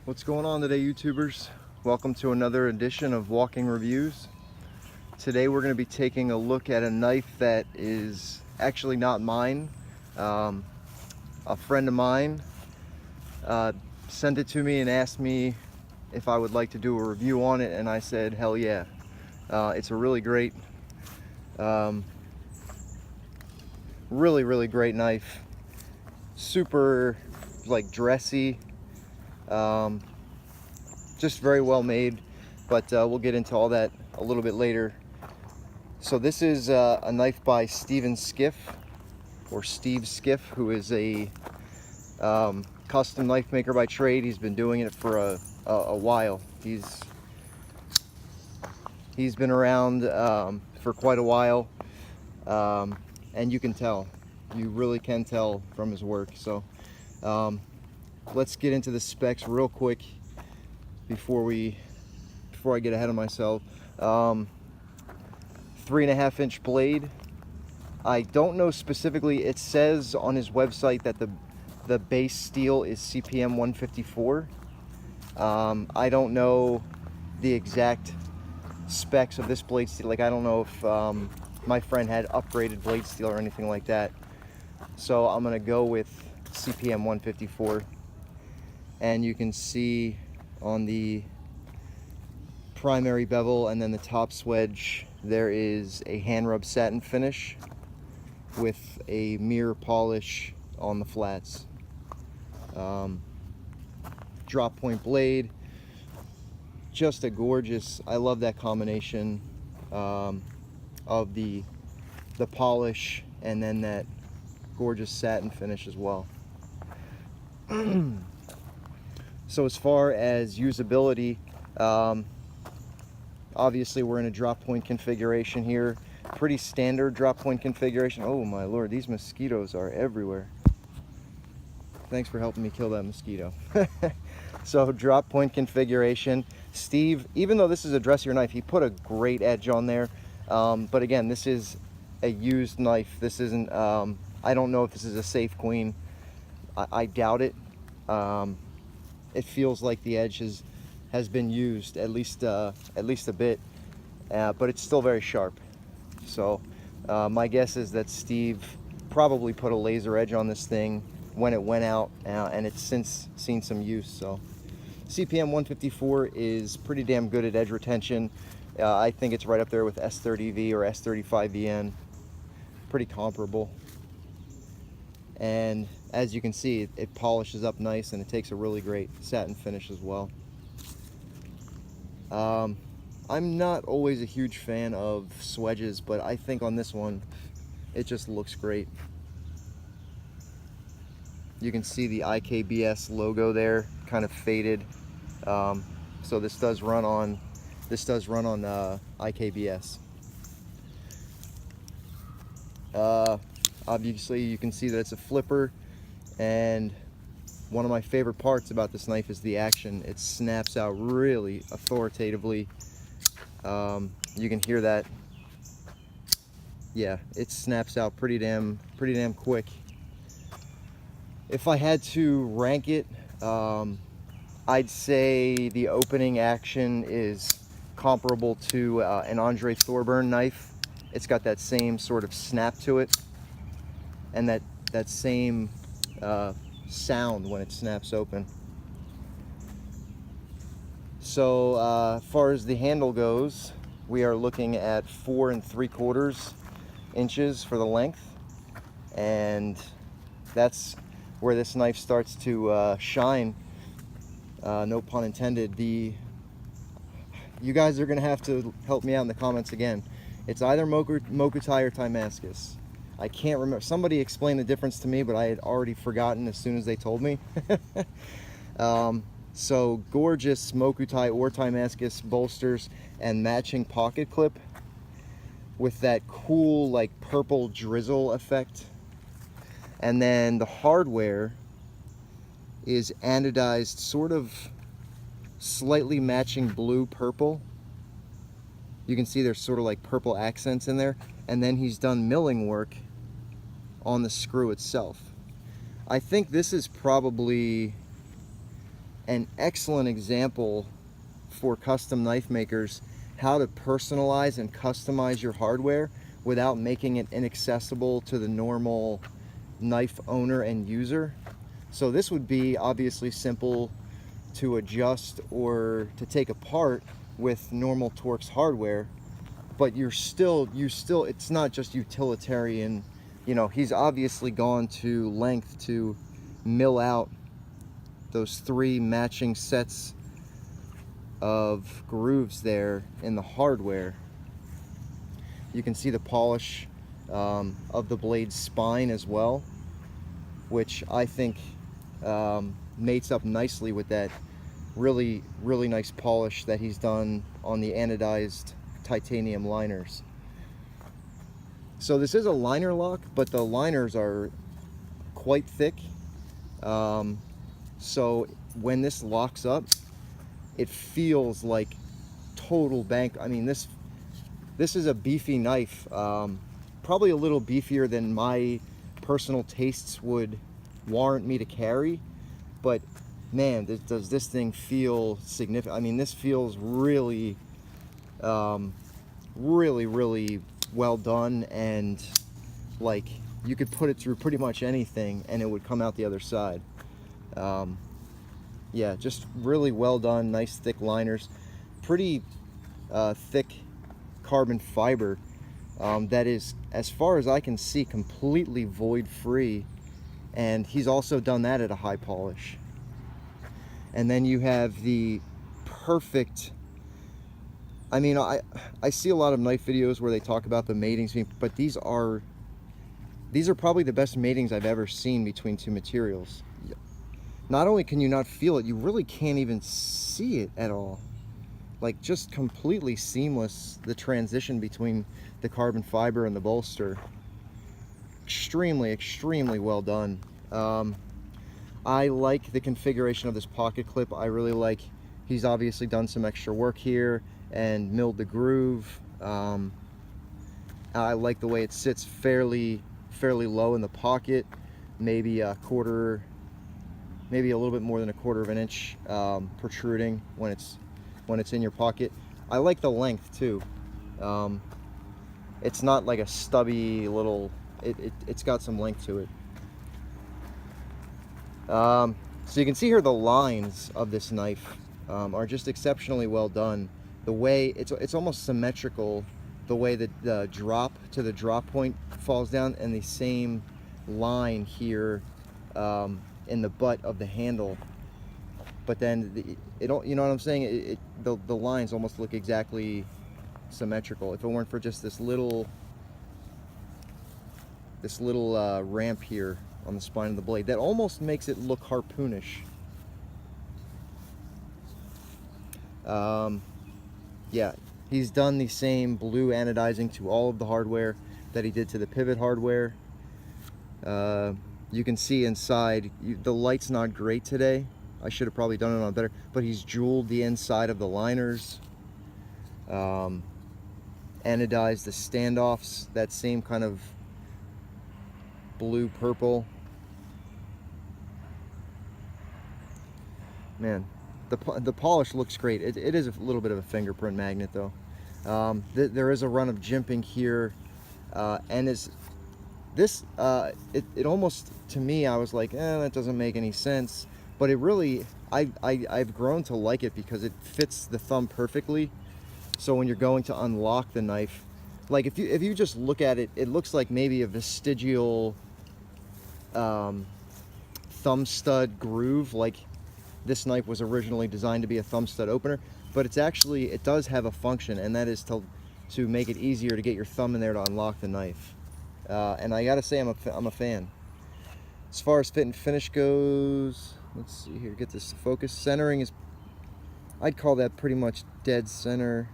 What's going on today, YouTubers? Welcome to another edition of Walking Reviews. Today we're going to be taking a look at a knife that is actually not mine. A friend of mine sent it to me and asked me if I would like to do a review on it, and I said hell yeah. It's a really great, really great knife. Super like dressy. Just very well made, but we'll get into all that a little bit later. So this is a knife by Steve Skiff, who is a custom knife maker by trade. He's been doing it for a while. He's been around for quite a while, and you really can tell from his work. So let's get into the specs real quick before I get ahead of myself. 3.5 inch blade. I don't know specifically. It says on his website that the base steel is CPM 154. I don't know the exact specs of this blade steel. Like, I don't know if my friend had upgraded blade steel or anything like that. So I'm gonna go with CPM 154. And you can see on the primary bevel and then the top swedge, there is a hand rub satin finish with a mirror polish on the flats. Drop point blade, just a gorgeous, I love that combination of the polish and then that gorgeous satin finish as well. So as far as usability, obviously we're in a drop point configuration here. Pretty standard drop point configuration. Oh my lord, these mosquitoes are everywhere. Thanks for helping me kill that mosquito. So drop point configuration. Steve, even though this is a dressier knife, he put a great edge on there. But again, this is a used knife. This isn't, I don't know if this is a safe queen. I doubt it. It feels like the edge has been used at least a bit, but it's still very sharp. So my guess is that Steve probably put a laser edge on this thing when it went out, and it's since seen some use. So CPM 154 is pretty damn good at edge retention. I think it's right up there with S30V or S35VN. Pretty comparable. And as you can see, it polishes up nice, and it takes a really great satin finish as well. I'm not always a huge fan of swedges, but I think on this one it just looks great. You can see the IKBS logo there, kind of faded. So this does run on IKBS. Obviously you can see that it's a flipper, and one of my favorite parts about this knife is the action. It snaps out really authoritatively. You can hear that. Yeah, it snaps out pretty damn quick. If I had to rank it, I'd say the opening action is comparable to an Andre Thorburn knife. It's got that same sort of snap to it, and that same sound when it snaps open. So as far as the handle goes, we are looking at 4 3/4 inches for the length, and that's where this knife starts to shine. No pun intended. You guys are gonna have to help me out in the comments again. It's either Mokutai or Timascus. I can't remember. Somebody explained the difference to me, but I had already forgotten as soon as they told me. So gorgeous Mokutai or Timascus bolsters and matching pocket clip with that cool like purple drizzle effect. And then the hardware is anodized, sort of slightly matching blue purple. You can see there's sort of like purple accents in there, and then he's done milling work on the screw itself. I think this is probably an excellent example for custom knife makers how to personalize and customize your hardware without making it inaccessible to the normal knife owner and user. So this would be obviously simple to adjust or to take apart with normal Torx hardware, but it's not just utilitarian. You know, he's obviously gone to length to mill out those 3 matching sets of grooves there in the hardware. You can see the polish of the blade's spine as well, which I think mates up nicely with that really nice polish that he's done on the anodized titanium liners. So this is a liner lock, but the liners are quite thick. So when this locks up, it feels like total bank. I mean, this is a beefy knife, probably a little beefier than my personal tastes would warrant me to carry, but man, does this thing feel significant. I mean, this feels really really well done, and like you could put it through pretty much anything and it would come out the other side. Yeah, just really well done, nice thick liners, pretty thick carbon fiber that is, as far as I can see, completely void free, and he's also done that at a high polish. And then you have the perfect, I mean, I see a lot of knife videos where they talk about the matings, but these are probably the best matings I've ever seen between 2 materials. Not only can you not feel it, you really can't even see it at all. Like, just completely seamless, the transition between the carbon fiber and the bolster. Extremely well done. I like the configuration of this pocket clip. I really like, he's obviously done some extra work here and milled the groove. I like the way it sits fairly low in the pocket, maybe a little bit more than 1/4 of an inch protruding when it's in your pocket. I like the length too. It's not like a stubby little, it's got some length to it. So you can see here the lines of this knife are just exceptionally well done. The way it's almost symmetrical, the way that the drop to the drop point falls down, and the same line here in the butt of the handle. But then you know what I'm saying? The lines almost look exactly symmetrical. If it weren't for just this little ramp here on the spine of the blade, that almost makes it look harpoonish. Yeah, he's done the same blue anodizing to all of the hardware that he did to the pivot hardware. You can see inside, the light's not great today. I should have probably done it on better, but he's jeweled the inside of the liners, anodized the standoffs, that same kind of blue purple. Man, the polish looks great. It is a little bit of a fingerprint magnet though. There is a run of jimping here, and it almost, to me, I was like, that doesn't make any sense. But it really, I've grown to like it because it fits the thumb perfectly. So when you're going to unlock the knife, like if you just look at it, it looks like maybe a vestigial thumb stud groove. Like this knife was originally designed to be a thumb stud opener, but it does have a function, and that is to make it easier to get your thumb in there to unlock the knife. And I gotta say, I'm a fan. As far as fit and finish goes, let's see here, get this focus. Centering is, I'd call that pretty much dead center.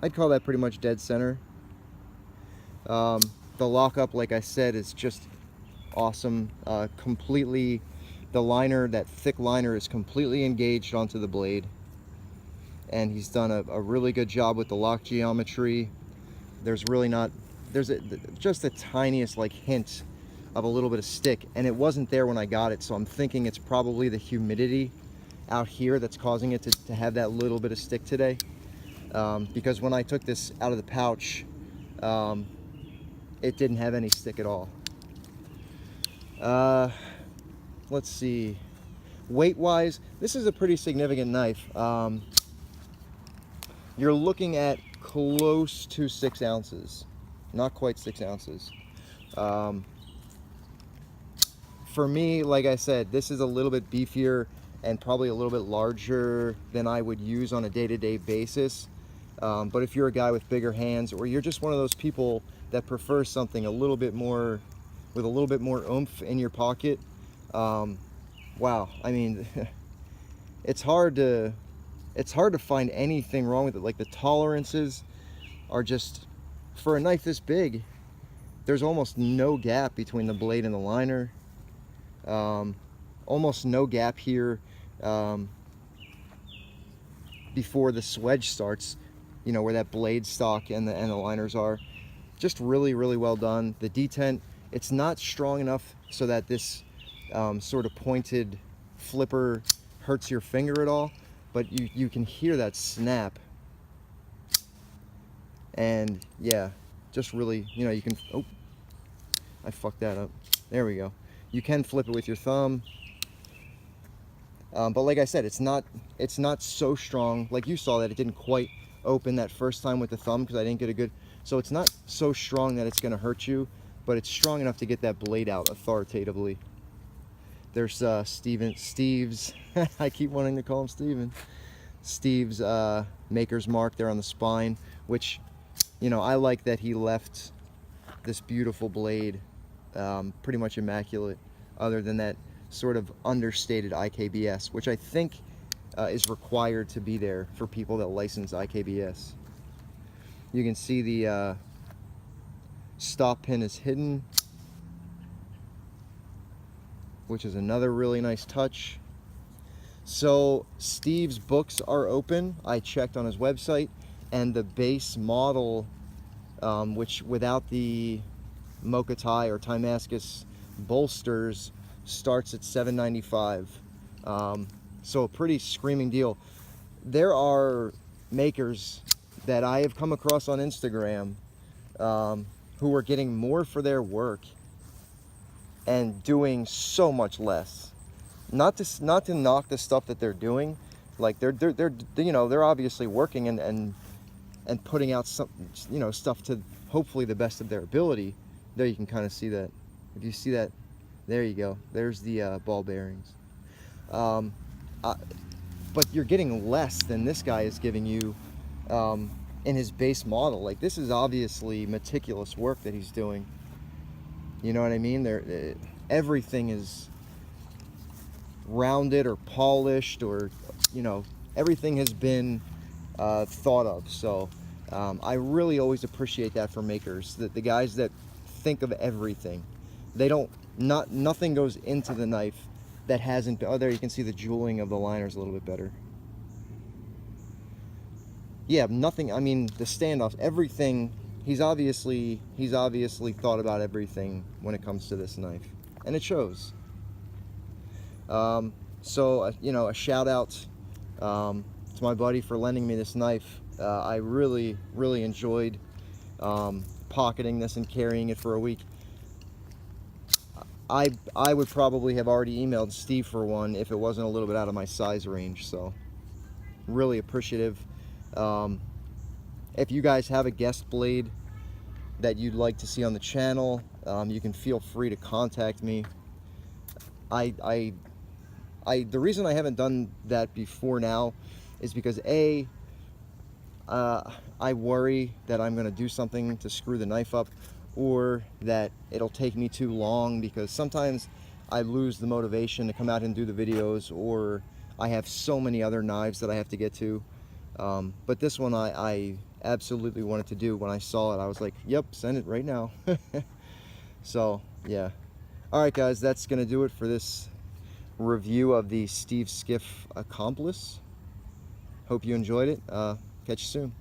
I'd call that pretty much dead center. The lockup, like I said, is just awesome. Completely, the liner, that thick liner, is completely engaged onto the blade, and he's done a really good job with the lock geometry. There's just the tiniest like hint of a little bit of stick, and it wasn't there when I got it, so I'm thinking it's probably the humidity out here that's causing it to have that little bit of stick today. Because when I took this out of the pouch, it didn't have any stick at all. Let's see. Weight-wise, this is a pretty significant knife. You're looking at close to 6 ounces. Not quite 6 ounces. For me, like I said, this is a little bit beefier and probably a little bit larger than I would use on a day-to-day basis. But if you're a guy with bigger hands, or you're just one of those people that prefer something a little bit more, with a little bit more oomph in your pocket, wow, I mean, it's hard to find anything wrong with it. Like, the tolerances are just, for a knife this big, there's almost no gap between the blade and the liner. Almost no gap here before the swedge starts, you know, where that blade stock and the liners are. Just really, really well done. The detent, it's not strong enough so that this sort of pointed flipper hurts your finger at all, but you can hear that snap. And yeah, just really, you know, you can, oh, I fucked that up. There we go. You can flip it with your thumb. But like I said, it's not so strong. Like you saw that it didn't quite open that first time with the thumb because I didn't get a good, so it's not so strong that it's gonna hurt you, but it's strong enough to get that blade out authoritatively. There's Steve's, I keep wanting to call him Steven. Steve's maker's mark there on the spine, which, you know, I like that he left this beautiful blade pretty much immaculate, other than that sort of understated IKBS, which I think is required to be there for people that license IKBS. You can see the stop pin is hidden, which is another really nice touch. So Steve's books are open. I checked on his website, and the base model, which without the Mochatai or Timascus bolsters, starts at $7.95. So a pretty screaming deal. There are makers that I have come across on Instagram who are getting more for their work and doing so much less. Not to knock the stuff that they're doing. Like they're you know, they're obviously working and putting out some, you know, stuff to hopefully the best of their ability. There you can kind of see that. If you see that, there you go. There's the ball bearings. But you're getting less than this guy is giving you in his base model. Like, this is obviously meticulous work that he's doing. You know what I mean? Everything is rounded or polished, or, you know, everything has been thought of. So I really always appreciate that for makers, that the guys that think of everything. They don't, nothing goes into the knife that hasn't, oh, there you can see the jeweling of the liners a little bit better. Yeah, nothing, I mean, the standoffs, everything, he's obviously thought about everything when it comes to this knife, and it shows. So, you know, a shout out to my buddy for lending me this knife. I really, really enjoyed pocketing this and carrying it for a week. I would probably have already emailed Steve for one if it wasn't a little bit out of my size range, so really appreciative. If you guys have a guest blade that you'd like to see on the channel, you can feel free to contact me. The reason I haven't done that before now is because I worry that I'm going to do something to screw the knife up, or that it'll take me too long, because sometimes I lose the motivation to come out and do the videos, or I have so many other knives that I have to get to. But this one I absolutely wanted to do. When I saw it, I was like, yep, send it right now. So yeah. Alright guys, that's gonna do it for this review of the Steve Skiff Accomplice. Hope you enjoyed it. Catch you soon.